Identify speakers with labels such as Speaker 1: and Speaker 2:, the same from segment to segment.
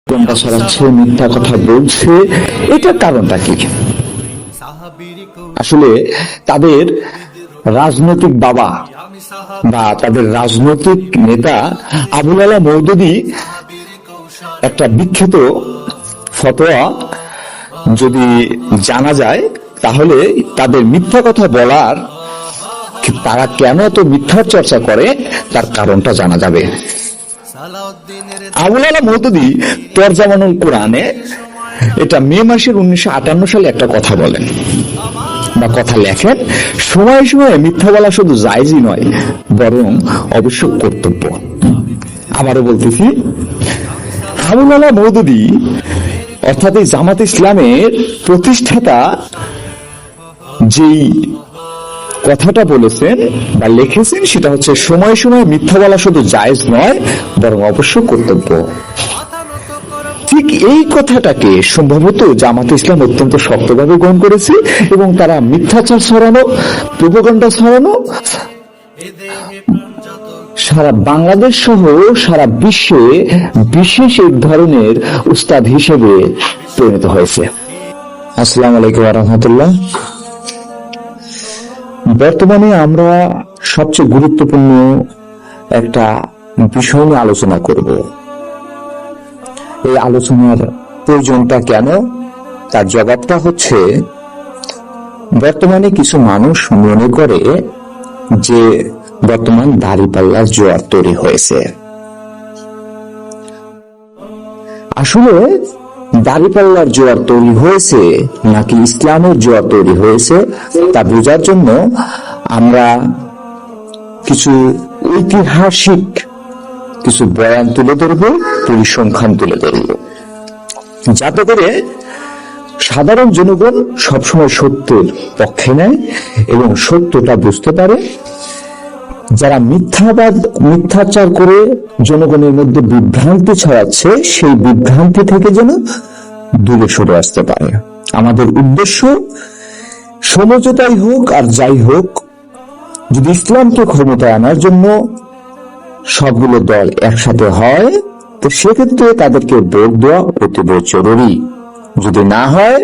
Speaker 1: কোনটা ছড়াচ্ছে, মিথ্যা কথা বলছে, এটার কারণটা কি? আসলে তাদের রাজনৈতিক বাবা বা তাদের রাজনৈতিক নেতা আবুল আলা মওদুদী একটা বিখ্যাত ফতোয়া যদি জানা যায়, তাহলে তাদের মিথ্যা কথা বলার, তারা কেন এত মিথ্যার চর্চা করে তার কারণটা জানা যাবে। আবুল আলা মওদুদী তরজামানুল কোরআনে এটা মে মাসের 1958 সালে একটা কথা বলেন বা কথা লেখেন, সময়ে সময়ে মিথ্যা বলা শুধু জায়েজই নয়, বরং অবশ্য কর্তব্য। আবারও বলতেছি, আবুল আলা মওদুদী অর্থাৎ এই জামাত ইসলামের প্রতিষ্ঠাতা যেই কথাটা বলেছেন বা লিখেছেন, সেটা হচ্ছে সময় সময় মিথ্যা বলা শুধু জায়েজ নয়, বরং অবশ্য কর্তব্য। ঠিক এই কথাটাকে সম্ভবত জামাত ইসলাম অত্যন্ত শক্তভাবে গ্রহণ করেছে এবং তারা মিথ্যাচার ছড়ানো, প্রোপাগান্ডা ছড়ানো সারা বাংলাদেশ সহ সারা বিশ্বে বিশেষ এক ধরনের উস্তাদ হিসেবে পরিণত হয়েছে। আসসালামু আলাইকুম ওয়া রাহমাতুল্লাহ। বর্তমানে আমরা সবচেয়ে গুরুত্বপূর্ণ একটা বিষয় নিয়ে আলোচনা করব। এই আলোচনার প্রয়োজনটা কেন, তার জবাবটা হচ্ছে, বর্তমানে কিছু মানুষ মনে করে যে বর্তমান দাঁড়িপাল্লার জোয়ার তৈরি হয়েছে। আসলে দাঁড়িপাল্লার জোয়ার তৈরি হয়েছে নাকি ইসলামের জোয়ার তৈরি হয়েছে তা বোঝার জন্য আমরা কিছু ঐতিহাসিক কিছু বয়ান তুলে ধরব, পরিসংখ্যান তুলে ধরব, যাতে করে সাধারণ জনগণ সবসময় সত্যের পক্ষে নেয় এবং সত্যটা বুঝতে পারে। যারা মিথ্যাচার করে জনগণের মধ্যে বিভ্রান্তি ছড়াচ্ছে, সেই বিভ্রান্তি থেকে যেন দূরে সরে আসতে পারে। আমাদের উদ্দেশ্য সমঝোতাই হোক আর যাই হোক, যদি ইসলামকে ক্ষমতায় আনার জন্য সবগুলো দল একসাথে হয়, তো সেক্ষেত্রে তাদেরকে ভোট দেওয়া অতীব জরুরি। যদি না হয়,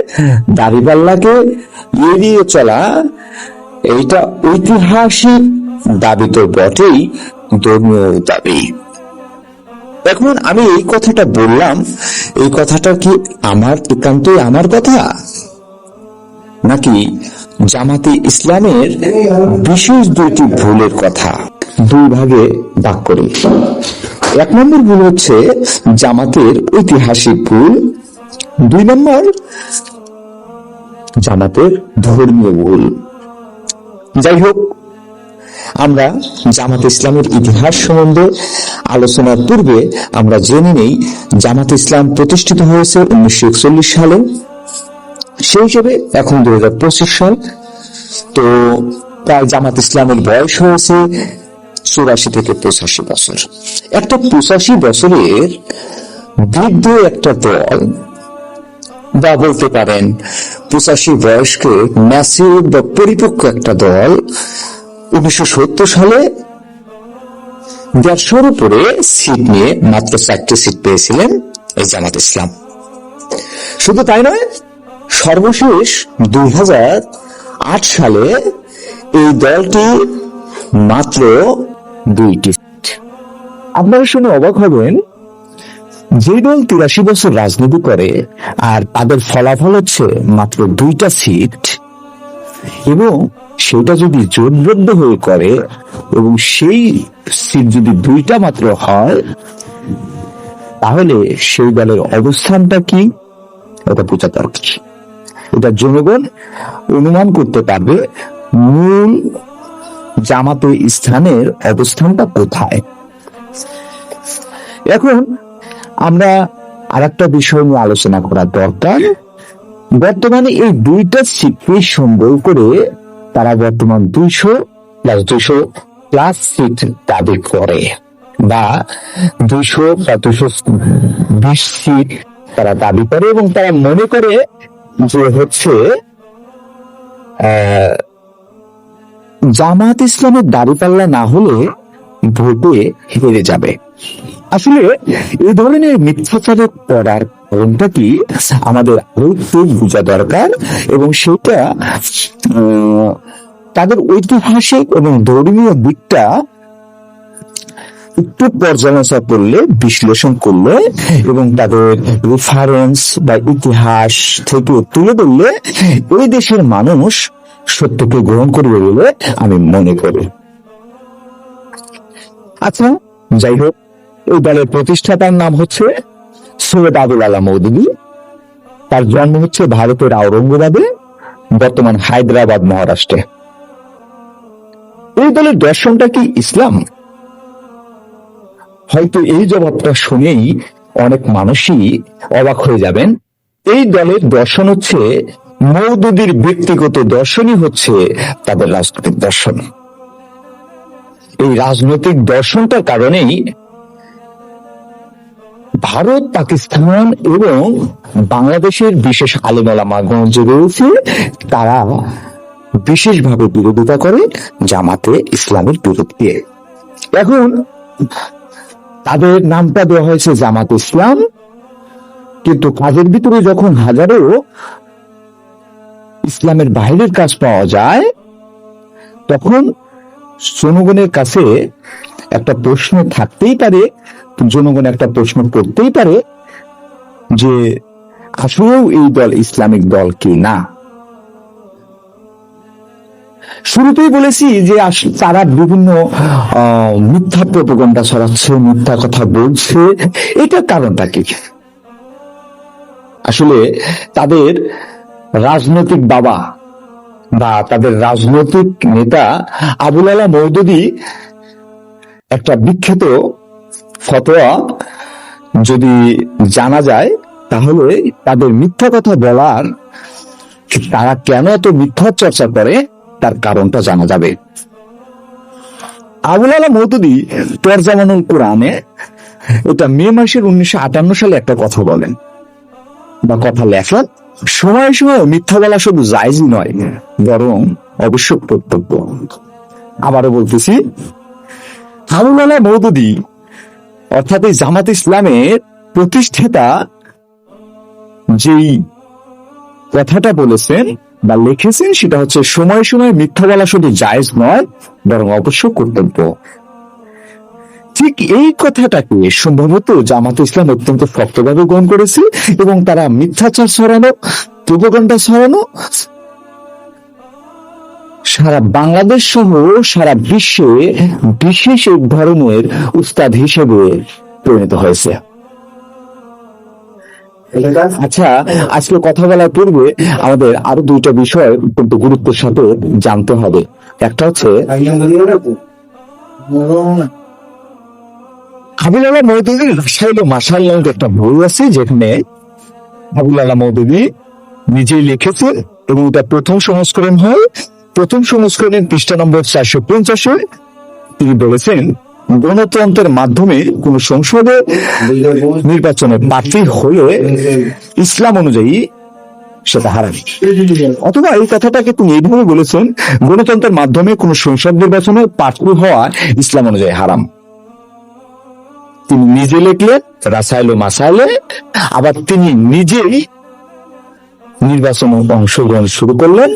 Speaker 1: দাঁড়িপাল্লাকে এড়িয়ে চলা এইটা ঐতিহাসিক দাবি তো বটেই, ধর্মীয় দাবি। এখন আমি এই কথাটা বললাম, এই কথাটা কি আমার একান্তই আমার কথা, নাকি জামাতে ইসলামের বিশেষ দুইটি ভুলের কথা? দুই ভাগে ভাগ করি। এক নম্বর ভুল হচ্ছে জামাতের ঐতিহাসিক ভুল, দুই নম্বর জামাতের ধর্মীয় ভুল। যাই হোক, আমরা জামাত ইসলামের ইতিহাস সম্বন্ধে আলোচনার পূর্বে আমরা জেনে নেই জামাত ইসলাম প্রতিষ্ঠিত হয়েছে 1941 সালে। সেই হিসেবে এখন 2025 সাল, তো প্রায় জামাত ইসলামের বয়স হয়েছে 84 থেকে 85 বছর। একটা 85 বছরের বৃদ্ধ একটা দল, বা বলতে পারেন 85 বয়স্কে ম্যাচিউর বা পরিপক্ক একটা দল 1970 সালে 150-র উপরে সিট নিয়ে মাত্র 4টি সিট পেয়েছিলেন এই জামাত ইসলাম। শুধু তাই নয়, সর্বশেষ 2008 সালে এই দলটি মাত্র 2টি সিট। আপনারা শুনে অবাক হবেন, যে দল 83 বছর রাজনীতি করে আর তাদের ফলাফল হচ্ছে মাত্র 2টা সিট, এবং সেটা যদি জোটবদ্ধ হয়ে করে এবং সেই সিট যদি 2টা মাত্র হয়, তাহলে সেই দলের অবস্থানটা কি এটা বোঝা দরকার। এটা জনগণ অনুমান করতে পারবে মূল জামাতে স্থানের অবস্থানটা কোথায়। এখন আমরা আরেকটা বিষয় নিয়ে আলোচনা করা দরকার। বর্তমানে এই 2টা সিটকে সংবল করে তারা বর্তমান 200+ সিট দাবি করে, বা 200 বা 220 সিট তারা দাবি করে, এবং তারা মনে করে যে হচ্ছে জামাত ইসলামের দাঁড়িপাল্লা না হলে ভোটে হেরে যাবে। আসলে এই ধরনের মিথ্যাচারে পড়ার কারণটা কি আমাদের আরো একটু বোঝা দরকার, এবং সেটা তাদের ঐতিহাসিক এবং ধর্মীয় দিকটা একটু পর্যালোচনা করলে, বিশ্লেষণ করলে এবং তাদের রেফারেন্স বা ইতিহাস থেকে তুলে ধরলে ওই দেশের মানুষ সত্যকে গ্রহণ করবে বলে আমি মনে করি। আচ্ছা, যাই হোক, এই দলের প্রতিষ্ঠাতার নাম হচ্ছে সৈয়দ আবুল আলা মওদুদী। তার জন্ম হচ্ছে ভারতের আওরঙ্গাবাদে, বর্তমান হায়দ্রাবাদ, মহারাষ্ট্রে। এই দলের দর্শনটা কি ইসলাম? হয়তো এই জবাবটা শুনেই অনেক মানুষই অবাক হয়ে যাবেন। এই দলের দর্শন হচ্ছে, মওদুদীর ব্যক্তিগত দর্শনই হচ্ছে তাদের রাজনৈতিক দর্শন। এই রাজনৈতিক দর্শনটার কারণেই ভারত, পাকিস্তান এবং বাংলাদেশের বিশেষ আলেম ওলামাগণ যে রয়েছে, তারা বিশেষভাবে বিরোধিতা করে জামাতে ইসলামের বিরুদ্ধে। এখন তাদের নামটা দেওয়া হয়েছে জামাত ইসলাম, কিন্তু কাজের ভিতরে যখন হাজারো ইসলামের বাইরের কাজ পাওয়া যায়, তখন জনগণের কাছে একটা প্রশ্ন থাকতেই পারে, জনগণ একটা প্রশ্ন করতেই পারে যে আসলেও এই দল ইসলামিক দল কি না। শুরুতেই বলেছি যে তারা বিভিন্ন মিথ্যা প্রোপাগান্ডা ছড়াচ্ছে, মিথ্যা কথা বলছে। এটার কারণটা কি? আসলে তাদের রাজনৈতিক বাবা বা তাদের রাজনৈতিক নেতা আবুল আলা মওদুদী একটা বিখ্যাত ফতোয়া যদি জানা যায়, তাহলে তাদের মিথ্যা কথা বলার, তারা কেন এত মিথ্যা চর্চা করে তার কারণটা জানা যাবে। আবুল আলা মওদুদী তরজামানুল কোরআনে, এটা মে মাসের 1958 সালে একটা কথা বলেন বা কথা লেখেন, সময় সময় মিথ্যা বলা শুধু জায়েজই নয়, বরং অবশ্যক কর্তব্য। আবারও বলতেছি, আবুল আলা মওদুদী অর্থাৎ এই জামাত ইসলামের প্রতিষ্ঠাতা যেই কথাটা বলেছেন বা লিখেছেন, সেটা হচ্ছে সময় সময় মিথ্যা বলা শুধু জায়েজ নয়, বরং অবশ্যক কর্তব্য। ঠিক এই কথাটাকে সম্ভবত জামাত ইসলাম অত্যন্ত শক্তভাবে গ্রহণ করেছে, এবং তারা মিথ্যাচার ছড়ানো, প্রোপাগান্ডা ছড়ানো সারা বাংলাদেশ সহ সারা বিশ্বে বিশেষ এক ধরনের উস্তাদ হিসেবে পরিণত হয়েছে। আচ্ছা, আজকে কথা বলার পূর্বে আমাদের আরো দুইটা বিষয় অত্যন্ত গুরুত্বের সাথে জানতে হবে। একটা হচ্ছে আবুল আলা মওদুদীর রাসাইল ও মাসাইল নামে একটা বই আছে, যেখানে আবুল আলা মওদুদী নিজেই লিখেছেন, এবং এটা প্রথম সংস্করণ হয়। প্রথম সংস্করণের পৃষ্ঠা নম্বর 450। তিনি বলেছেন, গণতন্ত্রের মাধ্যমে কোন সংসদে নির্বাচনে প্রার্থী হলে ইসলাম অনুযায়ী সেটা হারাম। অথবা এই কথাটাকে তিনি এইভাবে বলেছেন, গণতন্ত্রের মাধ্যমে কোন সংসদ নির্বাচনে প্রার্থী হওয়া ইসলাম অনুযায়ী হারাম। তিনি নিজে লিখলেন রাসাইল ও মাসাইলে, আবার তিনি নিজেই নির্বাচনে অংশগ্রহণ শুরু করলেন।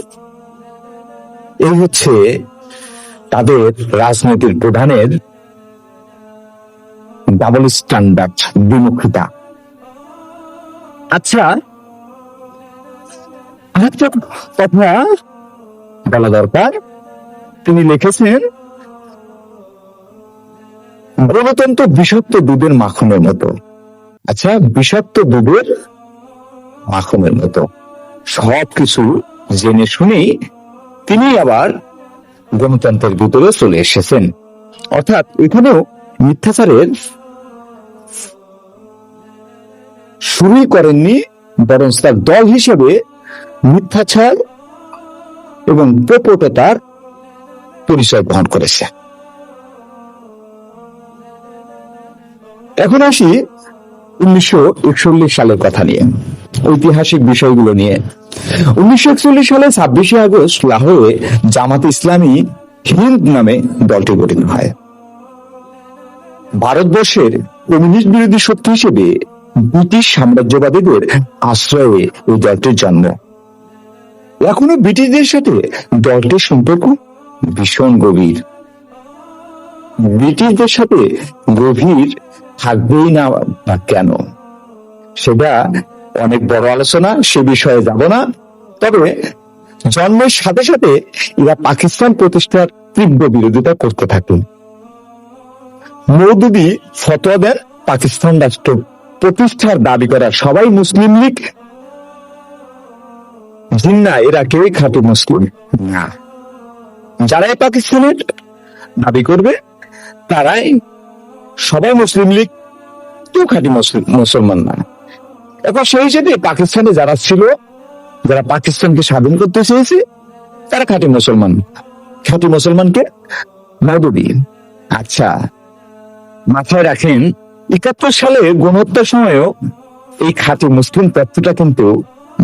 Speaker 1: এই হচ্ছে তাদের রাজনৈতিক প্রধানের ডাবল স্ট্যান্ডার্ড, বিমুখিতা। আচ্ছা, আরেকটা কথা বলা দরকার। তিনি লিখেছেন, গণতন্ত্র বিষাক্ত দুধের মাখনের মতো। আচ্ছা, বিষাক্ত দুধের মাখনের মতো সবকিছু জেনে শুনেই তিনি আবার গণতন্ত্রের ভিতরে চলে এসেছেন। অর্থাৎ এখানেও মিথ্যাচারের শুরুই করেননি, বরং তার দল হিসেবে মিথ্যাচার এবং প্রকটতার পরিচয় বহন করেছে। এখন আসি 1941 সালের কথা নিয়ে, ঐতিহাসিক বিষয়গুলো নিয়ে। 1941 সালে 26শে আগস্ট লাহোরে জামাত ইসলামী হিন্দ নামে দলটি গঠিত হয়। ভারতবর্ষের কমিউনিস্ট বিরোধী শক্তি হিসেবে ব্রিটিশ সাম্রাজ্যবাদীদের আশ্রয়ে এই দলটির জন্ম। এখনো ব্রিটিশদের সাথে দলটির সম্পর্ক ভীষণ গভীর। ব্রিটিশদের সাথে গভীর থাকবেই না বা কেন, সেটা অনেক বড় আলোচনা, সে বিষয়ে যাব না। তবে জন্মের সাথে সাথে এরা পাকিস্তান প্রতিষ্ঠার তীব্র বিরোধিতা করতে থাকে। মওদুদি ফতোয়া দেন পাকিস্তান রাষ্ট্র প্রতিষ্ঠার দাবি করা সবাই মুসলিম লীগ জিন্না, এরা কেউই খাঁটি মুসলিম না। যারাই পাকিস্তানের দাবি করবে তারাই সবাই মুসলিম লীগ, কেউ খাঁটি মুসলমান না। এখন সেই হিসেবে পাকিস্তানে যারা ছিল, যারা পাকিস্তানকে স্বাধীন করতে চেয়েছে, তারা খাঁটি মুসলমান। খাঁটি মুসলমানকে মওদুদি। আচ্ছা, মাথায় রাখেন 71 সালে গণহত্যার সময়ও এই খাঁটি মুসলিম তত্ত্বটা কিন্তু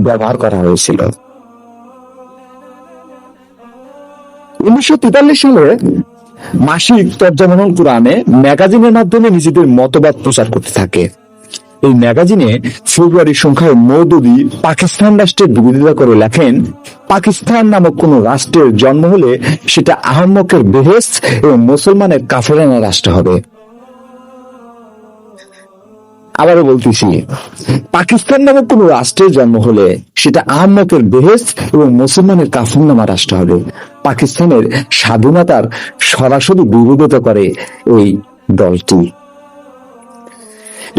Speaker 1: ব্যবহার করা হয়েছিল। 1943 সালে মাসিক তর্জমানুল কুরআনে ম্যাগাজিনের মাধ্যমে নিজেদের মতবাদ প্রচার করতে থাকে। এই ম্যাগাজিনে ফেব্রুয়ারি সংখ্যায় মওদুদি পাকিস্তান রাষ্ট্রের বিরোধিতা করে লেখেন, পাকিস্তান নামক কোন রাষ্ট্রের জন্ম হলে সেটা আহম্মকের বেহেশত এবং মুসলমানের কাফেরানা রাষ্ট্র হবে। আবারও বলতেছি, পাকিস্তান নামক কোন রাষ্ট্রের জন্ম হলে সেটা আহম্মকের বেহেশত এবং মুসলমানের কাফেরনামা রাষ্ট্র হবে। পাকিস্তানের স্বাধীনতার সরাসরি বিরোধিতা করে এই দলটি।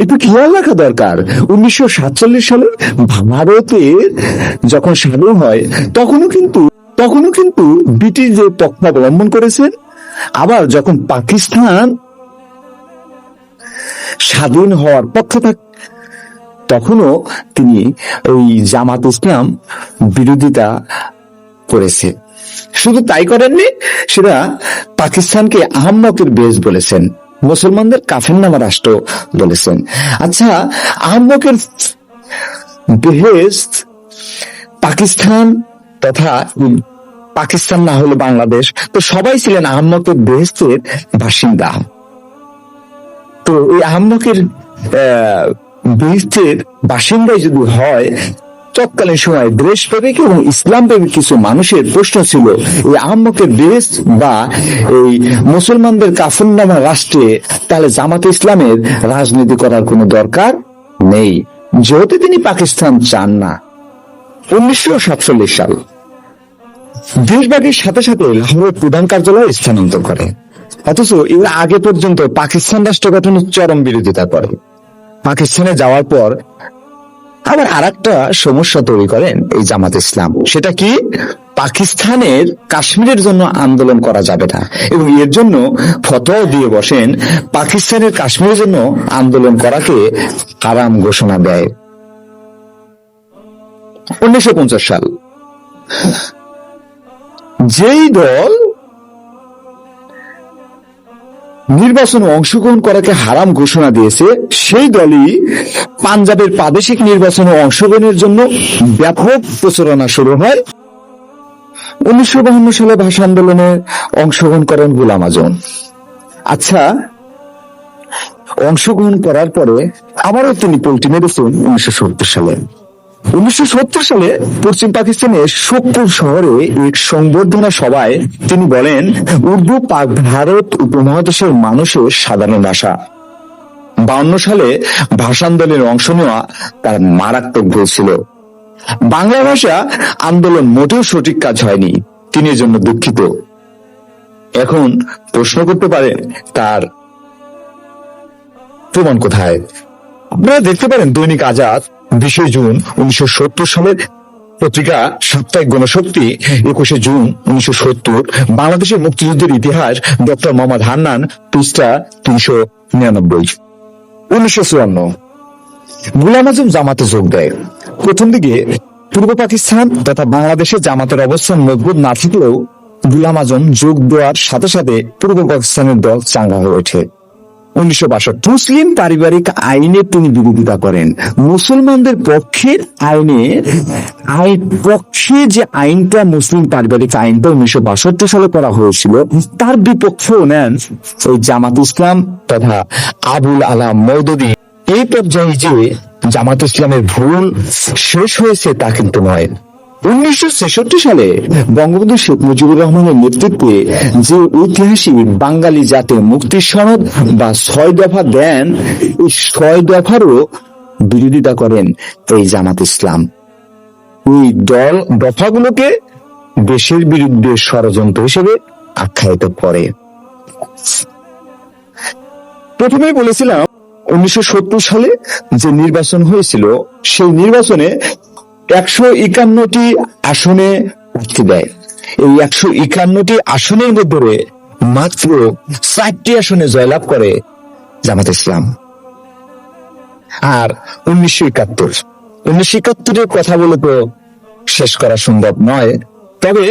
Speaker 1: একটু খেয়াল রাখা দরকার, 1947 সালে ভারতের যখন স্বাধীন হয় তখনও কিন্তু ব্রিটিশ যে পক্ষ অবলম্বন করেছেন। আবার যখন পাকিস্তান স্বাধীন হওয়ার পক্ষে তখনও তিনি ওই জামাত ইসলাম বিরোধিতা করেছে। শুধু তাই করেননি, সেটা পাকিস্তানকে আহম্মকের বেশ বলেছেন, মুসলমানদের কাফেরনামা রাষ্ট্র বলেছেন। আচ্ছা, আহম্মকের বেহেশত পাকিস্তান তথা পাকিস্তান না হলে বাংলাদেশ, তো সবাই ছিলেন আহম্মকের বেহেশতের বাসিন্দা। তো এই আহম্মকের বেহেশতের বাসিন্দাই যদি হয়, তৎকালীন সময় দেশপ্রেমিক এবং ইসলাম প্রেমিক কিছু মানুষের প্রশ্ন ছিল, এই আহম্মকের বেহেশত বা এই মুসলমানদের কাফেরনামা রাষ্ট্রে তাহলে জামাতে ইসলামের রাজনীতি করার কোনো দরকার নেই, যেহেতু তিনি পাকিস্তান চান না। 1947 সাল দেশভাগের সাথে সাথে লাহোরের প্রধান কার্যালয় স্থানান্তর করে, অথচ এরা আগে পর্যন্ত পাকিস্তান রাষ্ট্র গঠনের চরম বিরোধিতা করে। পাকিস্তানে যাওয়ার পর আবার আরেকটা সমস্যা তৈরি করেন এই জামাত ইসলাম, সেটা কি, পাকিস্তানের কাশ্মীরের জন্য আন্দোলন করা যাবে না এবং এর জন্য ফতোয়া দিয়ে বসেন, পাকিস্তানের কাশ্মীরের জন্য আন্দোলন করাকে হারাম ঘোষণা দেয়। 1950 সাল যেই দল নির্বাচনে অংশগ্রহণ করাকে হারাম ঘোষণা দিয়েছে, সেই দলই পাঞ্জাবের প্রাদেশিক নির্বাচনে অংশগ্রহণের জন্য ব্যাপক প্রচারণা শুরু হয়। 1952 সালে ভাষা আন্দোলনে অংশগ্রহণ করেন গোলাম আজম। আচ্ছা, অংশগ্রহণ করার পরে আবারও তিনি পল্টি মেরেছেন 1970 সালে। 1970 সালে পশ্চিম পাকিস্তানের শোকপুর শহরে এক সংবর্ধনা সভায় তিনি বলেন, উর্দু পাক ভারত উপমহাদেশের মানুষের সাধারণ ভাষা। 52 সালে ভাষা আন্দোলনের অংশ নেওয়া তার মারাত্মক ভুল ছিল। বাংলা ভাষা আন্দোলন মোটেও সঠিক কাজ হয়নি, তিনি এর জন্য দুঃখিত। এখন প্রশ্ন করতে পারেন তার প্রমাণ কোথায়? আপনারা দেখতে পারেন দৈনিক আজাদ 20 জুন 1970 সালের পত্রিকা সাপ্তাহিক গণশক্তি 21 জুন 1970, বাংলাদেশের মুক্তিযুদ্ধের ইতিহাস, ডক্টর মোহাম্মদ হান্নান, পৃষ্ঠা 399। 1954 গোলাম আজম জামাতে যোগ দেয়। প্রথম দিকে পূর্ব পাকিস্তান তথা বাংলাদেশে জামাতের অবস্থান মজবুত না থাকলেও গোলাম আজম যোগ দেওয়ার সাথে সাথে পূর্ব পাকিস্তানের দল চাঙ্গা হয়ে ওঠে। 1962 মুসলিম পারিবারিক আইনে তিনি বিরোধিতা করেন। মুসলমানদের পক্ষের পক্ষে যে আইনটা, মুসলিম পারিবারিক আইনটা 1962 সালে করা হয়েছিল, তার বিপক্ষেও নেন ওই জামাত ইসলাম তথা আবুল আলাম মওদুদী। এই পর্যায়ে যে জামাত ইসলামের ভুল শেষ হয়েছে তা কিন্তু নয়। 1966 সালে বঙ্গবন্ধু শেখ মুজিবুর রহমানের নেতৃত্বে যে ঐতিহাসিক বাঙালি জাতীয় মুক্তি সনদ বা 6 দফা দেন, এই 6 দফারও বিরোধিতা করেন এই জামাত ইসলাম। ওই দফাগুলোকে দেশের বিরুদ্ধে ষড়যন্ত্র হিসেবে আখ্যায়িত করে। প্রথমেই বলেছিলাম 1970 সালে যে নির্বাচন হয়েছিল, সেই নির্বাচনে 151টি আসনে প্রার্থী দেয়। এই 151টি আসনের মধ্যে মাত্র 4টি আসনে জয়লাভ করে জামাত ইসলাম। আর 1971-এর কথা বলে তো শেষ করা সম্ভব নয়, তবে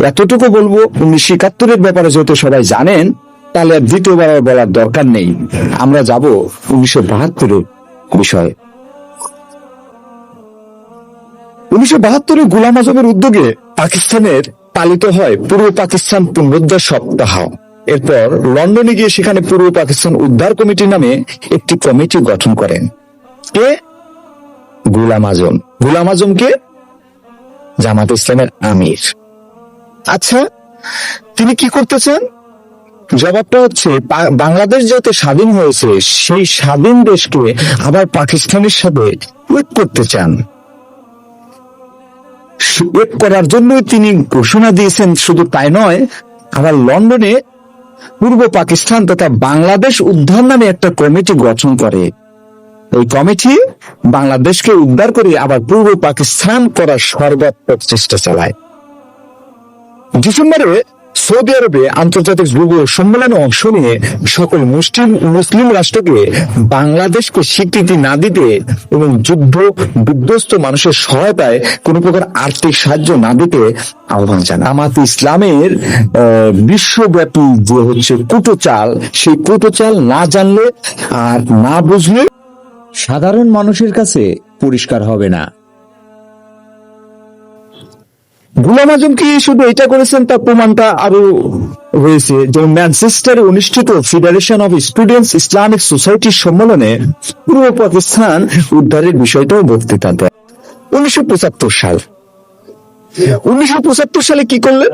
Speaker 1: এতটুকু বলবো, 1971-এর ব্যাপারে যেহেতু সবাই জানেন, তাহলে দ্বিতীয়বার বলার দরকার নেই। আমরা যাব 1972-এর বিষয়ে। 1972-এ গোলাম আজমের উদ্যোগে পাকিস্তানের পালিত হয় পূর্ব পাকিস্তান পুনরুদ্ধার সপ্তাহ। এরপর লন্ডনে গিয়ে সেখানে পূর্ব পাকিস্তান উদ্ধার কমিটি নামে একটি কমিটি গঠন করেন। কে? গোলাম আজম। গোলাম আজমকে জামাত ইসলামের আমির। আচ্ছা, তিনি কি করতে চান? জবাবটা হচ্ছে, বাংলাদেশ যেহেতু স্বাধীন হয়েছে, সেই স্বাধীন দেশকে আবার পাকিস্তানের সাথে ঐক্য করতে চান। ঐক্য করার জন্যই তিনি ঘোষণা দিয়েছেন। শুধু তাই নয়, আবার লন্ডনে পূর্ব পাকিস্তান তথা বাংলাদেশ উদ্ধার নামে একটা কমিটি গঠন করে। এই কমিটি বাংলাদেশকে উদ্ধার করে আবার পূর্ব পাকিস্তান করার সর্বাত্মক চেষ্টা চালায়। ডিসেম্বরে সৌদি আরবে আন্তর্জাতিক যুব সম্মেলনে অংশ নিয়ে সকল মুসলিম রাষ্ট্রকে বাংলাদেশকে স্বীকৃতি না দিতে এবং যুদ্ধ বিধ্বস্ত মানুষের সহায়তায় কোন প্রকার আর্থিক সাহায্য না দিতে আহ্বান জানায়। জামাত ইসলামের বিশ্বব্যাপী যে হচ্ছে কুটোচাল, সেই কুটোচাল না জানলে আর না বুঝলে
Speaker 2: সাধারণ মানুষের কাছে পরিষ্কার হবে না।
Speaker 1: গোলাম আজম কি শুধু এটা করেছেন, তার প্রমাণটা আরো হয়েছে। যেমন ম্যানচেস্টারে অনুষ্ঠিত ফেডারেশন অফ স্টুডেন্টস ইসলামিক সোসাইটির সম্মেলনে পূর্ব পাকিস্তান উদ্ধারের বিষয়টাও বক্তৃতা দেয়। 1975 সালে কি করলেন?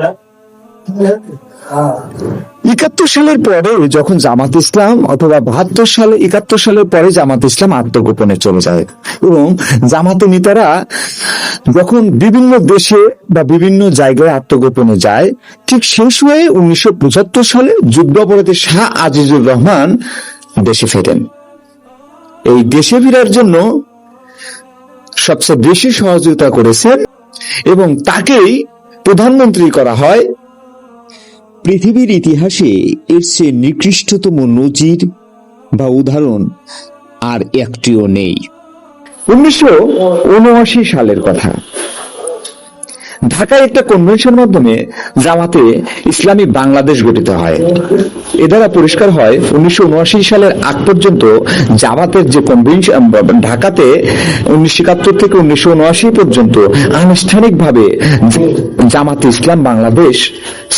Speaker 1: 71 সালের পরে যখন জামাত ইসলাম, অথবা 71 সালের পরে জামাত ইসলাম আত্মগোপনে চলে যায়, এবং জামাতে নেতারা যখন বিভিন্ন দেশে বা বিভিন্ন জায়গায় আত্মগোপনে যায়, ঠিক সেই সময়ে 1975 সালে যুদ্ধাপরাধী শাহ আজিজুর রহমান দেশে ফেরেন। এই দেশে ফেরার জন্য সবচেয়ে বেশি সহযোগিতা করেছেন এবং তাকেই প্রধানমন্ত্রী করা হয়।
Speaker 2: পৃথিবীর ইতিহাসে এর চেয়ে নিকৃষ্টতম নজির বা উদাহরণ আর একটিও নেই।
Speaker 1: 1979 সালের কথা, ঢাকায় একটা কনভেনশনের মাধ্যমে জামাতে ইসলামী বাংলাদেশ গঠিত হয়। এ দ্বারা পরিষ্কার হয় 1979 সালের আগ পর্যন্ত জামাতের যে কনভেনশন ঢাকাতে 1971 থেকে 1979 পর্যন্ত আনুষ্ঠানিকভাবে জামাতে ইসলাম বাংলাদেশ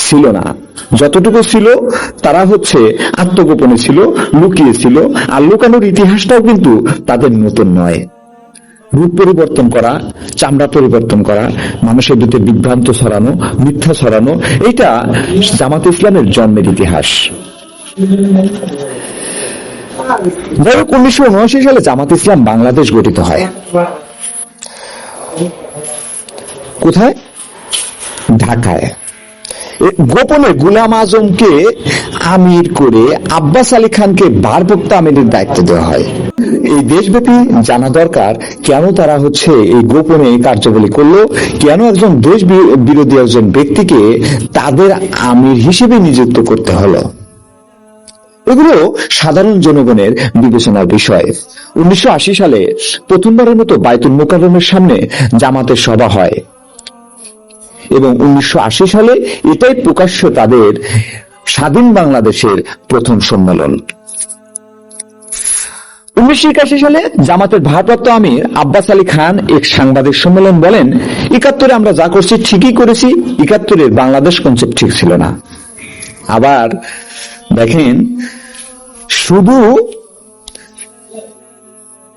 Speaker 1: ছিল না। যতটুকু ছিল তারা হচ্ছে আত্মগোপনে ছিল, লুকিয়ে ছিল। আর লুকানোর ইতিহাসটাও কিন্তু তাদের নতুন নয়। রূপ পরিবর্তন করা, চামড়া পরিবর্তন করা, মানুষের ভিতরে বিভ্রান্ত ছড়ানো, মিথ্যা ছড়ানো, এটা জামাত ইসলামের জন্মের ইতিহাস। 1979 সালে জামাত ইসলাম বাংলাদেশ গঠিত হয়। কোথায়? ঢাকায়। গোপনে গোলাম আজমকে আমির করে আব্বাস আলী খানকে ভারপ্রাপ্ত আমিরের দায়িত্ব দেওয়া হয়। এই দেশব্যাপী জানা দরকার কেন তারা হচ্ছে এই গোপনে কার্যাবলী করলো, কেন একজন দেশ বিরোধী একজন ব্যক্তিকে তাদের আমির হিসেবে নিযুক্ত করতে হলো। এগুলো সাধারণ জনগণের বিবেচনার বিষয়। 1980 সালে প্রথমবারের মতো বায়তুল মোকাররমের সামনে জামাতের সভা হয় এবং 1980 সালে এটাই প্রকাশ্য তাদের স্বাধীন বাংলাদেশের প্রথম সম্মেলন। 1981 সালে জামাতের ভারপ্রাপ্ত আমির আব্বাস আলী খান এক সাংবাদিক সম্মেলন বলেন, 71-এ আমরা যা করছি ঠিকই করেছি, 71-এর বাংলাদেশ কনসেপ্ট ঠিক ছিল না। আবার দেখেন, শুধু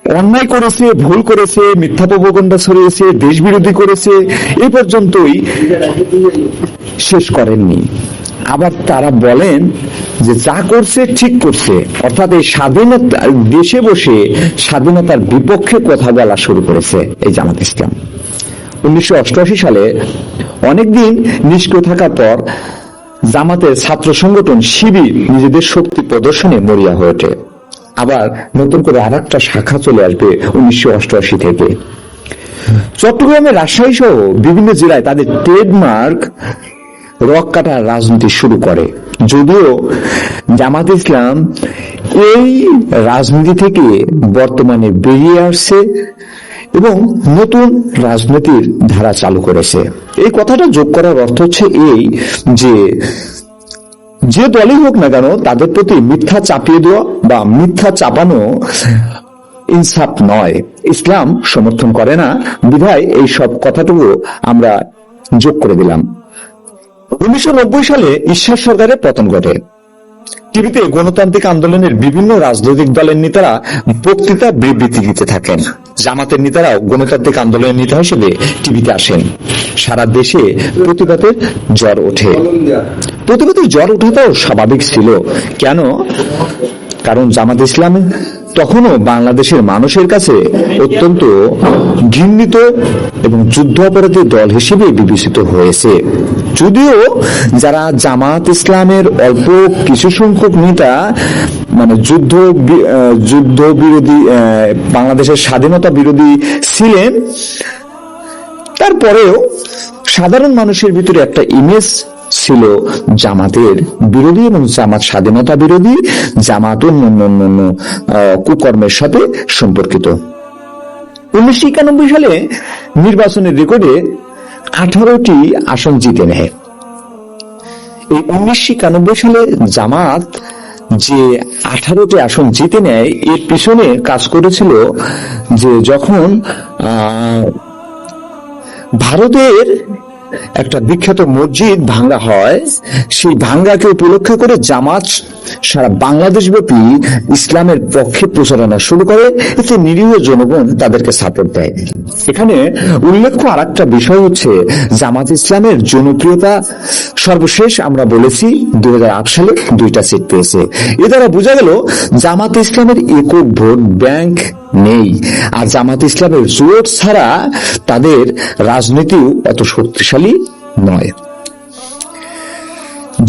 Speaker 1: অন্যায় করেছে, ভুল করেছে, মিথ্যা প্রপাগান্ডা ছড়িয়েছে, দেশ বিরোধী করেছে, এই পর্যন্তই শেষ করেননি। আবার তারা বলেন যে যা করছে ঠিক করছে, অর্থাৎ এই স্বাধীনতা, দেশে বসে স্বাধীনতার বিপক্ষে কথা বলা শুরু করেছে এই জামাত ইসলাম। 1988 সালে অনেকদিন নিষ্ক্রিয় থাকার পর জামাতের ছাত্র সংগঠন শিবির নিজেদের শক্তি প্রদর্শনে মরিয়া হয়ে ওঠে। আবার নতুন করে আরেকটা শাখা চলে আসবে 1988 থেকে। চট্টগ্রামের রাজশাহী সহ বিভিন্ন জেলায় তাদের ট্রেডমার্ক রক কাটার রাজনীতি শুরু করে। যদিও জামাত ইসলাম এই রাজনীতি থেকে বর্তমানে বেরিয়ে আসছে এবং নতুন রাজনীতির ধারা চালু করেছে। এই কথাটা যোগ করার অর্থ হচ্ছে এই যে দলই হোক না কেন, তাদের প্রতি মিথ্যা চাপিয়ে দেওয়া বা মিথ্যা চাপানো ইনসাফ নয়, ইসলাম সমর্থন করে না। বিধায় এই সব কথাটুকু আমরা যোগ করে দিলাম। 1990 সালে ঈশ্বর সরকারের পতন ঘটে। টিভিতে গণতান্ত্রিক আন্দোলনের বিভিন্ন রাজনৈতিক দলের নেতারা বক্তৃতা বিবৃতি দিতে থাকেন। জামাতের নেতারাও গণতান্ত্রিক আন্দোলনের নেতা হিসেবে টিভিতে আসেন। সারা দেশে প্রতিবাদের জ্বর ওঠে। প্রতিবাদের জ্বর ওঠাটাও স্বাভাবিক ছিল। কেন? কারণ জামাত ইসলাম তখনও বাংলাদেশের মানুষের কাছে অত্যন্ত ঘৃণিত এবং যুদ্ধ অপরাধী দল হিসেবে বিবেচিত হয়েছে। যদিও যারা জামাত ইসলামের অল্প কিছু সংখ্যক নেতা যুদ্ধ বিরোধী, বাংলাদেশের স্বাধীনতা বিরোধী ছিলেন, তারপরেও সাধারণ মানুষের ভিতরে একটা ইমেজ ছিল জামাতের বিরোধী এবং জামাত স্বাধীনতা বিরোধী, জামাত অন্যান্য কুকর্মের সাথে সম্পর্কিত। 1991 সালে নির্বাচনের রেকর্ডে 18টি আসন জিতে নেয়। এই 1991 সালে জামাত যে 18টি আসন জিতে নেয়, এর পিছনে কাজ করেছিল যে যখন ভারতের একটা বিখ্যাত মসজিদ ভাঙ্গা হয়, সেই ভাঙ্গাকে উপলক্ষ করে জামাত সারা বাংলাদেশ ব্যাপী ইসলামের পক্ষে প্রচারণা শুরু করে। এতে নিরীহ জনগণ তাদেরকে সাপোর্ট দেয়। এখানে উল্লেখ্য আর একটা বিষয় হচ্ছে, জামাত ইসলামের জনপ্রিয়তা সর্বশেষ আমরা বলেছি 2008 সালে 2টা সিট পেয়েছে। এ দ্বারা বোঝা গেল জামাত ইসলামের একক ভোট ব্যাংক নেই। আর জামাত ইসলামের জোট ছাড়া তাদের রাজনীতিও অত শক্তিশালী নয়।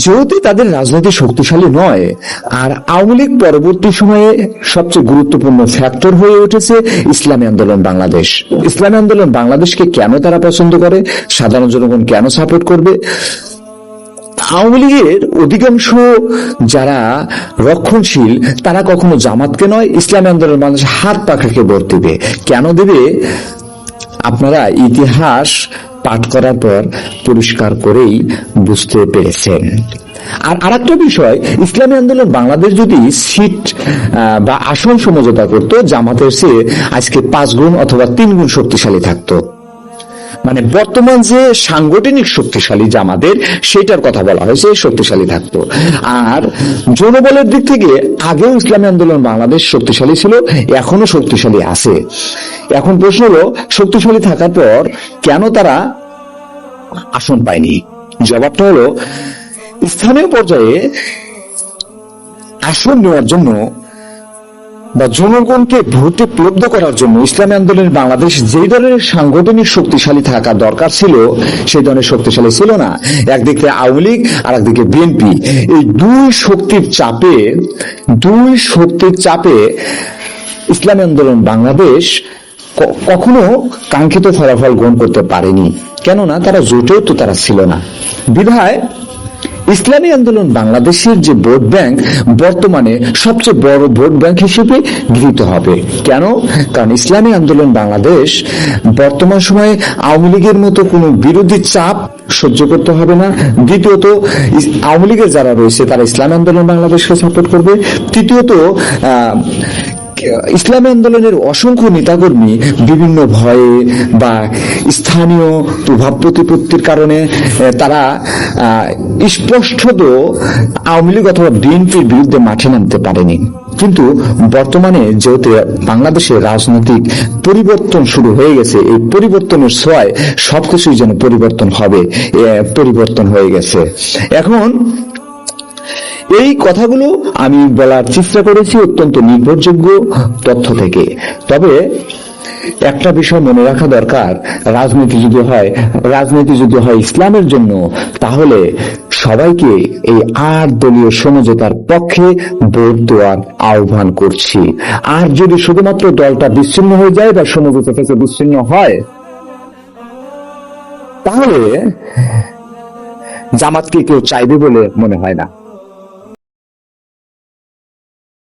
Speaker 1: যেহেতু তাদের রাজনীতি শক্তিশালী নয়, আর আওয়ামী লীগ পরবর্তী সময়ে সবচেয়ে গুরুত্বপূর্ণ ফ্যাক্টর হয়ে উঠেছে ইসলামী আন্দোলন বাংলাদেশ। ইসলামী আন্দোলন বাংলাদেশকে কেন তারা পছন্দ করে, সাধারণ জনগণ কেন সাপোর্ট করবে? আওয়ামী লীগের অধিকাংশ যারা রক্ষণশীল, তারা কখনো জামাতকে নয়, ইসলামী আন্দোলন বাংলাদেশ হাত পাখাকে ভোট দিবে। কেন দেবে? আপনারা ইতিহাস পাঠ করার পর পরিষ্কার করেই বুঝতে পেরেছেন। আর আরেকটা বিষয়, ইসলামী আন্দোলন বাংলাদেশ যদি সিট বা আসন সমঝোতা করত, জামাতের চেয়ে আজকে 5 গুণ অথবা 3 গুণ শক্তিশালী থাকতো। মানে বর্তমান যে সাংগঠনিক শক্তিশালী জামাতের, সেটার কথা বলা হয়েছে, শক্তিশালী থাকতো। আর জনবলের দিক থেকে আগেও ইসলামী আন্দোলন বাংলাদেশ শক্তিশালী ছিল, এখনো শক্তিশালী আছে। এখন প্রশ্ন হলো, শক্তিশালী থাকার পর কেন তারা আসন পায়নি? জবাবটা হলো, স্থানীয় পর্যায়ে আসন নেওয়ার জন্য বা জনগণকে ভোটে প্লব্ধ করার জন্য ইসলামী আন্দোলন বাংলাদেশ যেই ধরনের সাংগঠনিক শক্তিশালী থাকা দরকার ছিল, সেই ধরনের শক্তিশালী ছিল না। একদিকে আওয়ামী লীগ আর একদিকে বিএনপি, এই দুই শক্তির চাপে ইসলামী আন্দোলন বাংলাদেশ কখনো কাঙ্ক্ষিত ফলাফল গ্রহণ করতে পারেনি। কেননা তারা জোটেও তো তারা ছিল না। বিধায় ইসলামী আন্দোলন বাংলাদেশের যে ভোট ব্যাংক বর্তমানে সবচেয়ে বড় ভোট ব্যাংক হিসেবে গৃহীত হবে। কেন? কারণ ইসলামী আন্দোলন বাংলাদেশ বর্তমান সময়ে আওয়ামী লীগের মতো কোনো বিরোধী চাপ সহ্য করতে হবে না। দ্বিতীয়ত, আওয়ামী লীগের যারা রয়েছে তারা ইসলামী আন্দোলন বাংলাদেশকে সাপোর্ট করবে। তৃতীয়ত, ইসলামী আন্দোলনের অসংখ্য নেতাকর্মী বিভিন্ন ভয়ে বা স্থানীয় প্রভাব প্রতিপত্তির কারণে তারা স্পষ্টত আওয়ামী লীগ অথবা বিএনপির বিরুদ্ধে মাঠে নামতে পারেনি। কিন্তু বর্তমানে যেহেতু বাংলাদেশে রাজনৈতিক পরিবর্তন শুরু হয়ে গেছে, এই পরিবর্তনের ছোঁয়ায় সবকিছুই যেন পরিবর্তন হবে, পরিবর্তন হয়ে গেছে। এখন এই কথাগুলো আমি বলার চেষ্টা করেছি অত্যন্ত নির্ভরযোগ্য তথ্য থেকে। তবে একটা বিষয় মনে রাখা দরকার, রাজনীতি যদি হয় ইসলামের জন্য, তাহলে সবাইকে এই 8 দলীয় সমঝোতার পক্ষে ভোট দেওয়ার আহ্বান করছি। আর যদি শুধুমাত্র দলটা বিচ্ছিন্ন হয়ে যায় বা সমঝোতা থেকে বিচ্ছিন্ন হয়, তাহলে জামাতকে কেউ চাইবে বলে মনে হয় না।